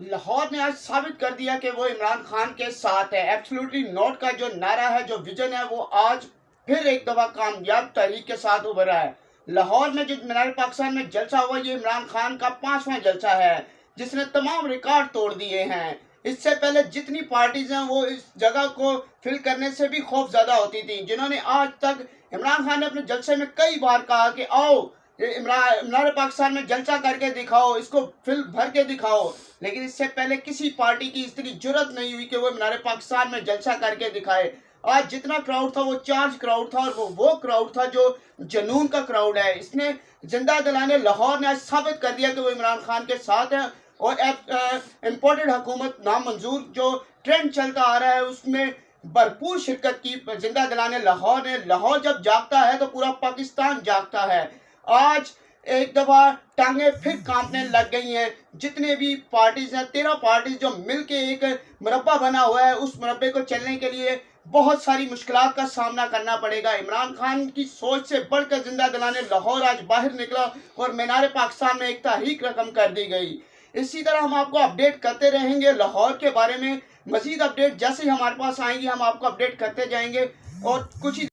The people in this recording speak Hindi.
लाहौर ने आज साबित कर दिया कि वो इमरान खान के साथ है। एब्सोल्युटली नॉट का जो नारा है, जो विजन है, वो आज फिर एक दफा कामयाब तहरीक के साथ उभरा है। लाहौर में जो मीनार पाकिस्तान में जलसा हुआ, ये इमरान खान का 5वां जलसा है जिसने तमाम रिकॉर्ड तोड़ दिए हैं। इससे पहले जितनी पार्टीज हैं वो इस जगह को फिल करने से भी खौफजदा होती थी, जिन्होंने आज तक इमरान खान ने अपने जलसे में कई बार कहा कि आओ मीनार पाकिस्तान में जलसा करके दिखाओ, इसको फिल भर के दिखाओ। लेकिन इससे पहले किसी पार्टी की इतनी जुर्रत नहीं हुई कि वो मीनार पाकिस्तान में जलसा करके दिखाए। आज जितना क्राउड था वो चार्ज क्राउड था, और वो क्राउड था जो जनून का क्राउड है। इसने जिंदा दिलाने लाहौर ने आज साबित कर दिया कि वो इमरान खान के साथ है। और इम्पोर्टेड हुकूमत नामंजूर जो ट्रेंड चलता आ रहा है उसमें भरपूर शिरकत की। जिंदा दिलाने लाहौर ने, लाहौर जब जागता है तो पूरा पाकिस्तान जागता है। आज एक दफा टांगे फिर कांपने लग गई हैं। जितने भी पार्टीज हैं, 13 पार्टीज जो मिलके एक मुरब्बा बना हुआ है, उस मुरब्बे को चलने के लिए बहुत सारी मुश्किलात का सामना करना पड़ेगा। इमरान खान की सोच से बढ़कर जिंदा दिलाने लाहौर आज बाहर निकला और मीनार पाकिस्तान में एक तहरीक रकम कर दी गई। इसी तरह हम आपको अपडेट करते रहेंगे लाहौर के बारे में। मजीद अपडेट जैसे ही हमारे पास आएंगी हम आपको अपडेट करते जाएंगे। और कुछ ही